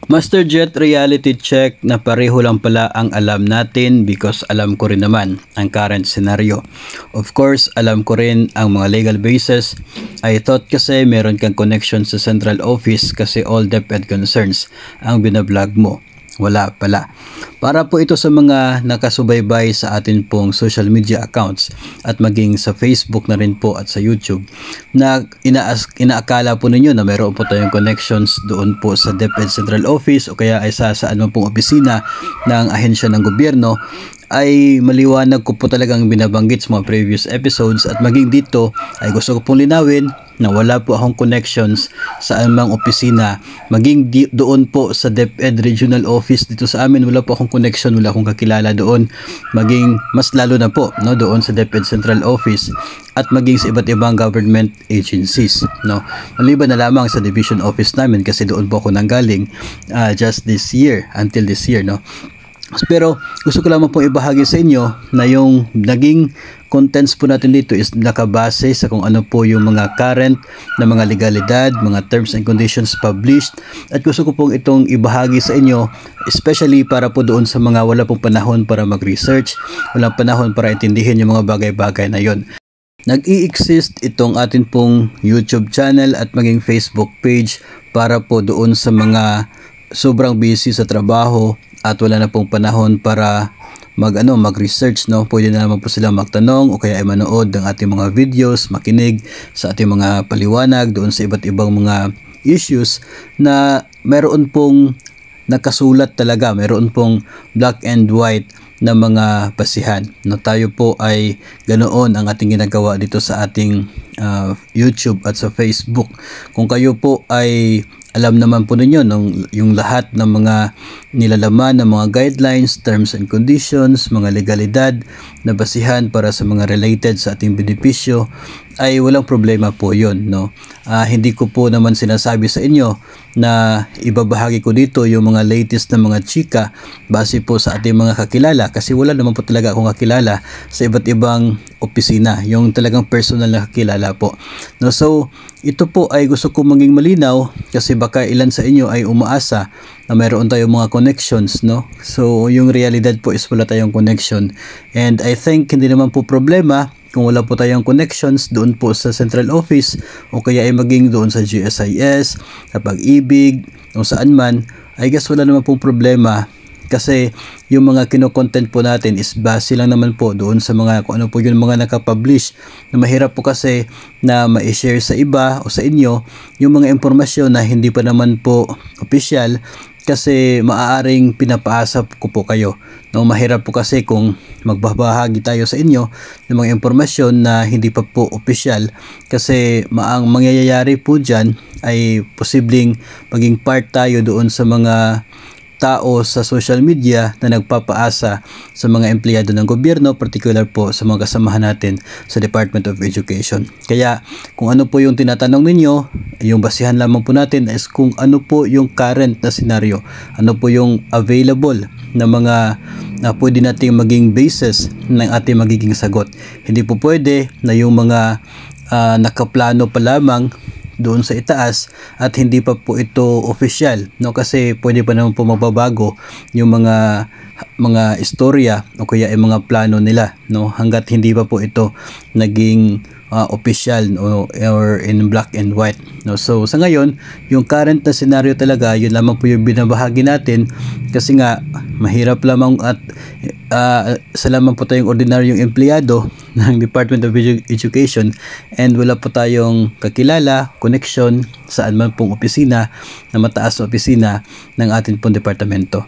Master Jet reality check na pareho lang pala ang alam natin because alam ko rin naman ang current scenario. Of course, alam ko rin ang mga legal basis. I thought kasi meron kang connection sa central office kasi all DepEd concerns ang binablog mo. Wala pala. Para po ito sa mga nakasubaybay sa atin pong social media accounts at maging sa Facebook na rin po at sa YouTube na inaakala po ninyo na mayroon po tayong connections doon po sa DepEd Central Office o kaya ay sa saan man pong opisina ng ahensya ng gobyerno, ay maliwanag ko po talagang binabanggit sa mga previous episodes at maging dito ay gusto ko pong linawin na wala po akong connections sa anumang opisina, maging doon po sa DepEd Regional Office dito sa amin, wala po akong connection, wala akong kakilala doon, maging mas lalo na po doon sa DepEd Central Office at maging sa iba't ibang government agencies, maliban na lamang sa division office namin kasi doon po ako nanggaling just this year, until this year. Pero gusto ko lamang pong ibahagi sa inyo na yung naging contents po natin dito is nakabase sa kung ano po yung mga current na mga legalidad, mga terms and conditions published, at gusto ko pong itong ibahagi sa inyo especially para po doon sa mga wala pong panahon para mag-research, walang panahon para intindihin yung mga bagay-bagay na yon. Nag-i-exist itong atin pong YouTube channel at maging Facebook page para po doon sa mga sobrang busy sa trabaho at wala na pong panahon para mag-research, pwede na naman po sila magtanong o kaya ay manood ng ating mga videos, makinig sa ating mga paliwanag doon sa iba't ibang mga issues na meron pong nakasulat talaga, meron pong black and white na mga basihan. Tayo po ay ganoon ang ating ginagawa dito sa ating YouTube at sa Facebook. Kung kayo po ay alam naman po ninyo yung lahat ng mga nilalaman ng mga guidelines, terms and conditions, mga legalidad na basihan para sa mga related sa ating benepisyo, ay walang problema po yun. Hindi ko po naman sinasabi sa inyo na ibabahagi ko dito yung mga latest na mga chika base po sa ating mga kakilala kasi wala naman po talaga akong kakilala sa iba't ibang opisina, yung talagang personal na kakilala po. So ito po ay gusto ko maging malinaw kasi baka ilan sa inyo ay umaasa na mayroon tayong mga connections, So yung realidad po is wala tayong connection, and I think hindi naman po problema kung wala po tayong connections doon po sa central office o kaya ay maging doon sa GSIS, sa Pag-ibig o saan man, I guess wala naman pong problema kasi yung mga kino-content po natin is base lang naman po doon sa mga kung ano po yung mga nakapublish, na mahirap po kasi na ma-share sa iba o sa inyo yung mga impormasyon na hindi pa naman po official kasi maaaring pinapaasa ko po kayo. Mahirap po kasi kung magbabahagi tayo sa inyo ng mga impormasyon na hindi pa po official kasi ang mangyayari po dyan ay posibleng maging part tayo doon sa mga tao sa social media na nagpapaasa sa mga empleyado ng gobyerno, particular po sa mga kasamahan natin sa Department of Education. Kaya kung ano po yung tinatanong ninyo, yung basihan lamang po natin is kung ano po yung current na scenario, ano po yung available na mga pwede nating maging basis ng ating magiging sagot. Hindi po pwede na yung mga nakaplano pa lamang doon sa itaas at hindi pa po ito official, kasi pwede pa naman po magbabago yung mga istorya o kaya ay mga plano nila, hanggat hindi pa po ito naging official or in black and white. So sa ngayon, yung current na scenario talaga, yun lamang po yung binabahagi natin kasi nga mahirap lamang at sa lamang po tayong ordinaryong empleyado ng Department of Education and wala po tayong kakilala, connection saan man pong opisina na mataas na opisina ng ating pong departamento.